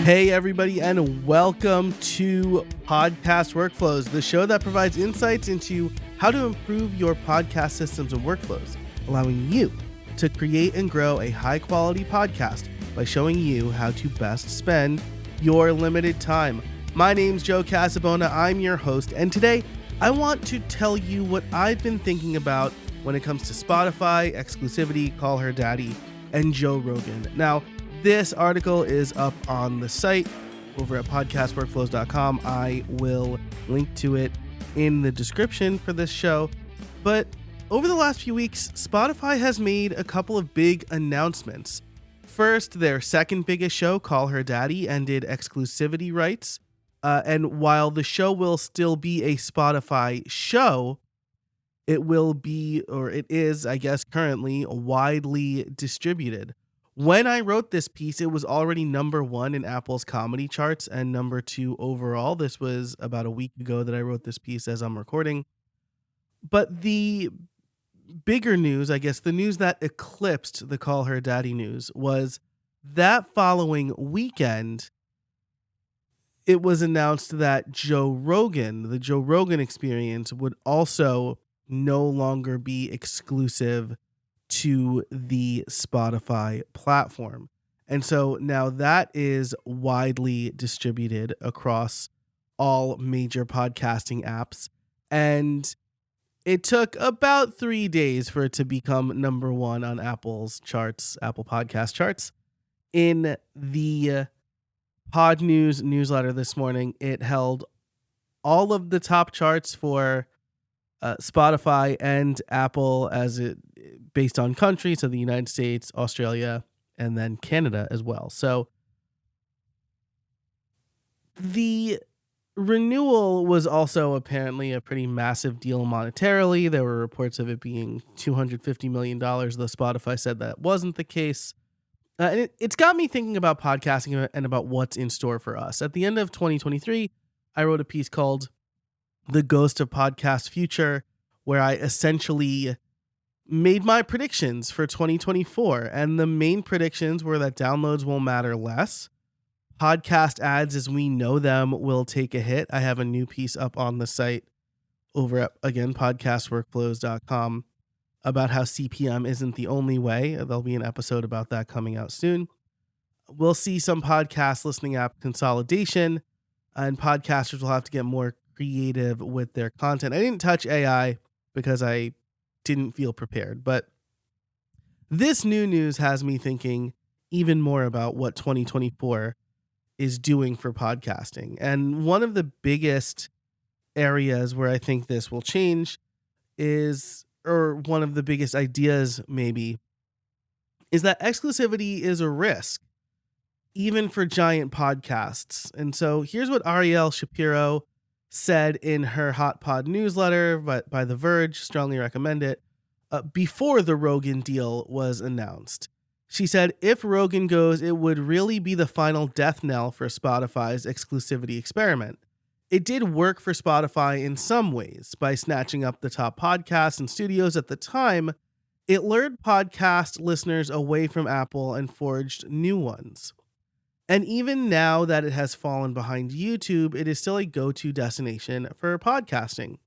Hey, everybody, and welcome to Podcast Workflows, the show that provides insights into how to improve your podcast systems and workflows, allowing you to create and grow a high-quality podcast by showing you how to best spend your limited time. My name's Joe Casabona. I'm your host, and today I want to tell you what I've been thinking about when it comes to Spotify, Exclusivity, Call Her Daddy, and Joe Rogan. Now, this article is up on the site over at podcastworkflows.com. I will link to it in the description for this show. But over the last few weeks, Spotify has made a couple of big announcements. First, their second biggest show, Call Her Daddy, ended exclusivity rights. And while the show will still be a Spotify show, it will be, or it is, I guess, currently widely distributed. When I wrote this piece, it was already number 1 in Apple's comedy charts and number 2 overall. This was about a week ago that I wrote this piece as I'm recording. But the bigger news, I guess, the news that eclipsed the Call Her Daddy news was that following weekend, it was announced that Joe Rogan, the Joe Rogan Experience, would also no longer be exclusive to the Spotify platform. And so now that is widely distributed across all major podcasting apps. And it took about 3 days for it to become number 1 on Apple's charts, Apple Podcast charts. In the Pod News newsletter this morning, it held all of the top charts for Spotify and Apple as it based on country, so the United States, Australia, and then Canada as well. So the renewal was also apparently a pretty massive deal monetarily. There were reports of it being $250 million, though Spotify said that wasn't the case. And it's got me thinking about podcasting and about what's in store for us. At the end of 2023, I wrote a piece called The Ghost of Podcast Future, where I essentially made my predictions for 2024. And the main predictions were that downloads will matter less. Podcast ads as we know them will take a hit. I have a new piece up on the site over at, again, podcastworkflows.com about how CPM isn't the only way. There'll be an episode about that coming out soon. We'll see some podcast listening app consolidation, and podcasters will have to get more creative with their content. I didn't touch AI because I didn't feel prepared, but this new news has me thinking even more about what 2024 is doing for podcasting. And one of the biggest areas where I think this will change is, or one of the biggest ideas maybe, is that exclusivity is a risk, even for giant podcasts. And so here's what Ariel Shapiro said in her Hot Pod newsletter by The Verge, strongly recommend it, before the Rogan deal was announced. She said, if Rogan goes, it would really be the final death knell for Spotify's exclusivity experiment. It did work for Spotify in some ways by snatching up the top podcasts and studios at the time. It lured podcast listeners away from Apple and forged new ones. And even now that it has fallen behind YouTube, it is still a go-to destination for podcasting.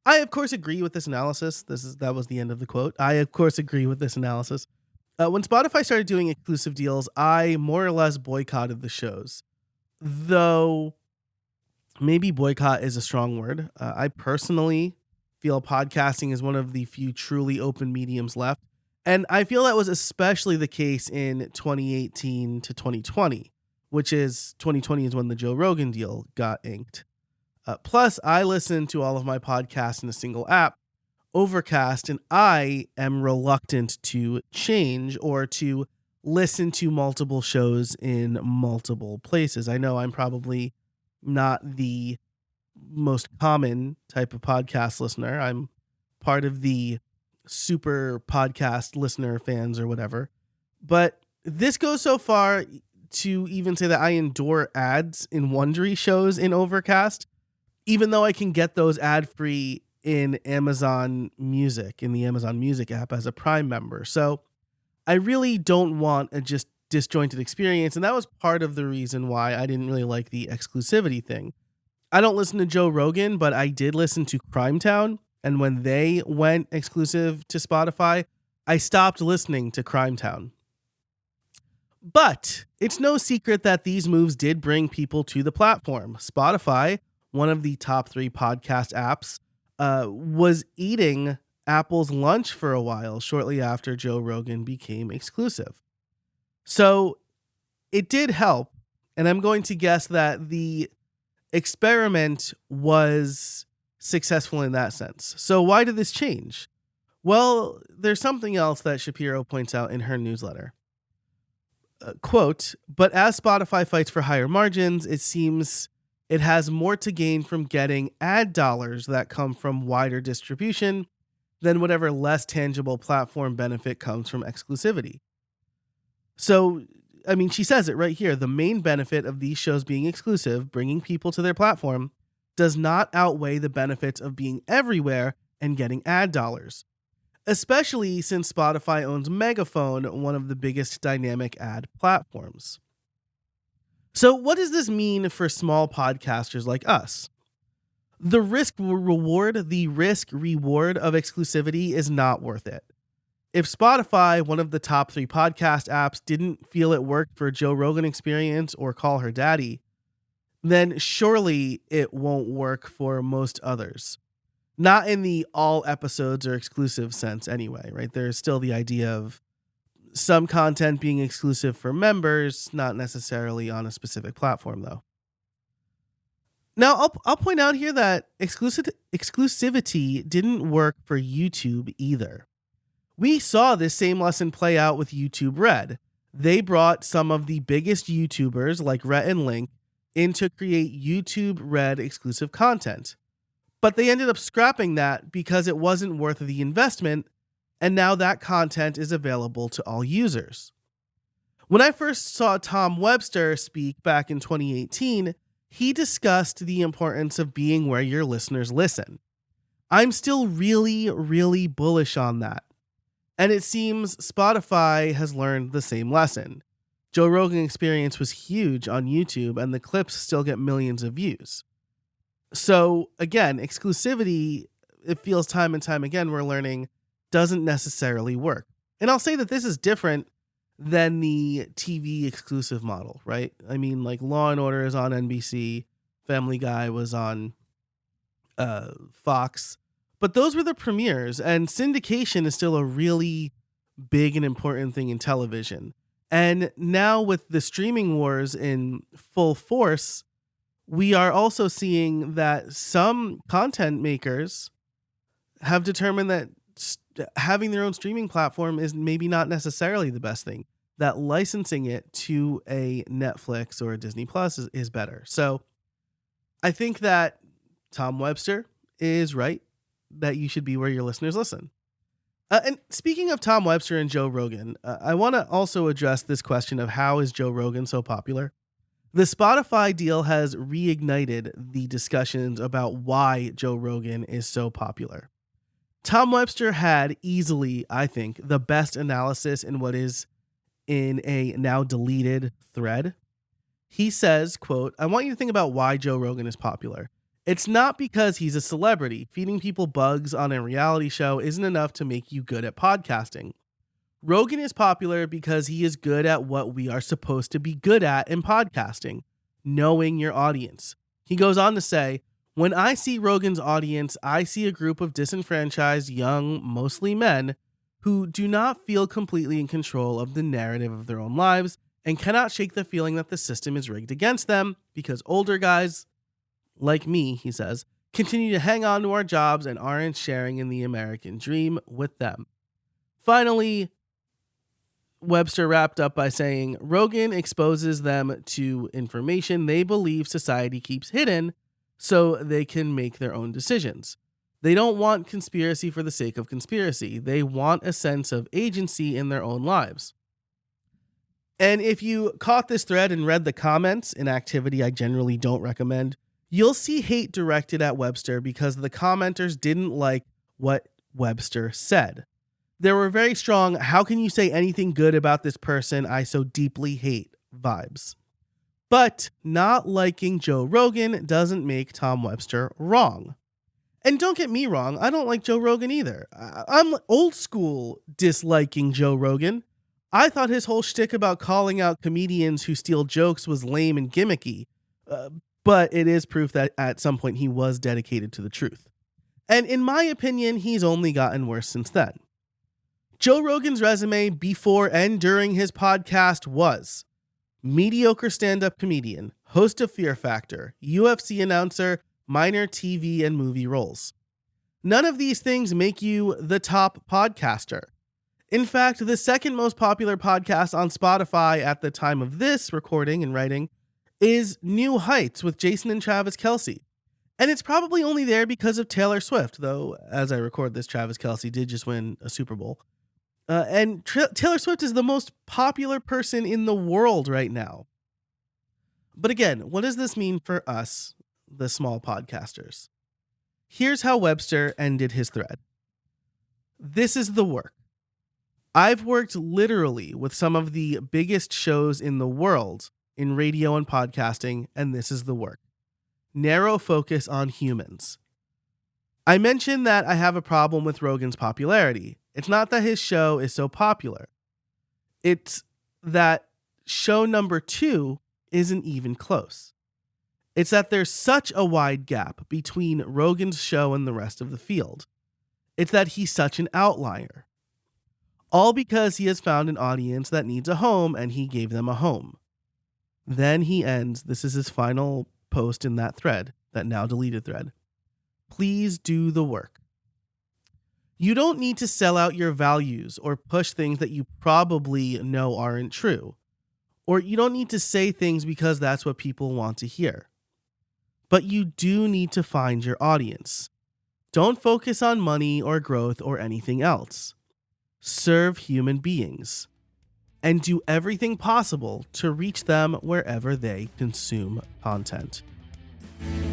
I, of course, agree with this analysis. That was the end of the quote. I, of course, agree with this analysis. When Spotify started doing exclusive deals, I more or less boycotted the shows. Though maybe boycott is a strong word. I personally feel podcasting is one of the few truly open mediums left. And I feel that was especially the case in 2018 to 2020, which is 2020 is when the Joe Rogan deal got inked. Plus, I listen to all of my podcasts in a single app, Overcast, and I am reluctant to change or to listen to multiple shows in multiple places. I know I'm probably not the most common type of podcast listener. I'm part of the super podcast listener fans or whatever. But this goes so far to even say that I endure ads in Wondery shows in Overcast, even though I can get those ad-free in Amazon Music, in the Amazon Music app as a Prime member. So I really don't want a just disjointed experience. And that was part of the reason why I didn't really like the exclusivity thing. I don't listen to Joe Rogan, but I did listen to Crime Town. And when they went exclusive to Spotify, I stopped listening to Crime Town. But it's no secret that these moves did bring people to the platform. Spotify, one of the top 3 podcast apps, was eating Apple's lunch for a while shortly after Joe Rogan became exclusive. So it did help. And I'm going to guess that the experiment was successful in that sense. So why did this change? Well, there's something else that Shapiro points out in her newsletter. Quote, but as Spotify fights for higher margins, it seems it has more to gain from getting ad dollars that come from wider distribution than whatever less tangible platform benefit comes from exclusivity. So, I mean, she says it right here. The main benefit of these shows being exclusive, bringing people to their platform, does not outweigh the benefits of being everywhere and getting ad dollars, especially since Spotify owns Megaphone, one of the biggest dynamic ad platforms. So what does this mean for small podcasters like us? The risk reward of exclusivity is not worth it. If Spotify, one of the top 3 podcast apps, didn't feel it worked for Joe Rogan Experience or Call Her Daddy, then surely it won't work for most others. Not in the all episodes are exclusive sense anyway, right? There's still the idea of some content being exclusive for members, not necessarily on a specific platform though. Now, I'll point out here that exclusivity didn't work for YouTube either. We saw this same lesson play out with YouTube Red. They brought some of the biggest YouTubers like Rhett and Link in to create YouTube Red exclusive content. But they ended up scrapping that because it wasn't worth the investment, and now that content is available to all users. When I first saw Tom Webster speak back in 2018, he discussed the importance of being where your listeners listen. I'm still really, really bullish on that. And it seems Spotify has learned the same lesson. Joe Rogan Experience was huge on YouTube, and the clips still get millions of views. So again, exclusivity, it feels time and time again we're learning, doesn't necessarily work. And I'll say that this is different than the TV exclusive model, right? I mean, like Law and Order is on NBC, Family Guy was on Fox, but those were the premieres, and syndication is still a really big and important thing in television. And now with the streaming wars in full force, we are also seeing that some content makers have determined that having their own streaming platform is maybe not necessarily the best thing, that licensing it to a Netflix or a Disney Plus is better. So I think that Tom Webster is right, that you should be where your listeners listen. And speaking of Tom Webster and Joe Rogan, I want to also address this question of how is Joe Rogan so popular? The Spotify deal has reignited the discussions about why Joe Rogan is so popular. Tom Webster had easily, I think, the best analysis in what is in a now deleted thread. He says, quote, I want you to think about why Joe Rogan is popular. It's not because he's a celebrity. Feeding people bugs on a reality show isn't enough to make you good at podcasting. Rogan is popular because he is good at what we are supposed to be good at in podcasting, knowing your audience. He goes on to say, when I see Rogan's audience, I see a group of disenfranchised, young, mostly men, who do not feel completely in control of the narrative of their own lives and cannot shake the feeling that the system is rigged against them because older guys, like me, he says, continue to hang on to our jobs and aren't sharing in the American dream with them. Finally, Webster wrapped up by saying, Rogan exposes them to information they believe society keeps hidden so they can make their own decisions. They don't want conspiracy for the sake of conspiracy. They want a sense of agency in their own lives. And if you caught this thread and read the comments, an activity I generally don't recommend, you'll see hate directed at Webster because the commenters didn't like what Webster said. There were very strong, how can you say anything good about this person I so deeply hate vibes. But not liking Joe Rogan doesn't make Tom Webster wrong. And don't get me wrong, I don't like Joe Rogan either. I'm old school disliking Joe Rogan. I thought his whole shtick about calling out comedians who steal jokes was lame and gimmicky. But it is proof that at some point he was dedicated to the truth. And in my opinion, he's only gotten worse since then. Joe Rogan's resume before and during his podcast was mediocre stand-up comedian, host of Fear Factor, UFC announcer, minor TV and movie roles. None of these things make you the top podcaster. In fact, the second most popular podcast on Spotify at the time of this recording and writing is New Heights with Jason and Travis Kelce. And it's probably only there because of Taylor Swift, though as I record this, Travis Kelce did just win a Super Bowl. Taylor Swift is the most popular person in the world right now. But again, what does this mean for us, the small podcasters? Here's how Webster ended his thread. This is the work. I've worked literally with some of the biggest shows in the world in radio and podcasting, and this is the work. Narrow focus on humans. I mentioned that I have a problem with Rogan's popularity. It's not that his show is so popular. It's that show number 2 isn't even close. It's that there's such a wide gap between Rogan's show and the rest of the field. It's that he's such an outlier. All because he has found an audience that needs a home and he gave them a home. Then he ends, this is his final post in that thread, that now deleted thread. Please do the work. You don't need to sell out your values or push things that you probably know aren't true. Or you don't need to say things because that's what people want to hear. But you do need to find your audience. Don't focus on money or growth or anything else. Serve human beings. And do everything possible to reach them wherever they consume content.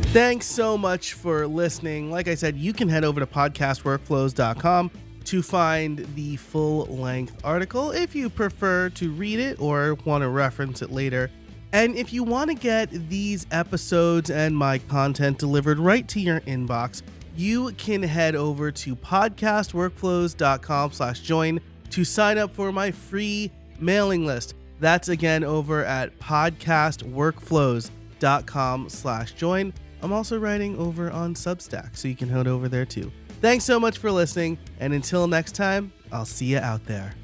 Thanks so much for listening. Like I said, you can head over to podcastworkflows.com to find the full-length article if you prefer to read it or want to reference it later. And if you want to get these episodes and my content delivered right to your inbox, you can head over to podcastworkflows.com/join to sign up for my free mailing list. That's again over at podcastworkflows.com/join. I'm also writing over on Substack, so you can head over there too. Thanks so much for listening, and until next time, I'll see you out there.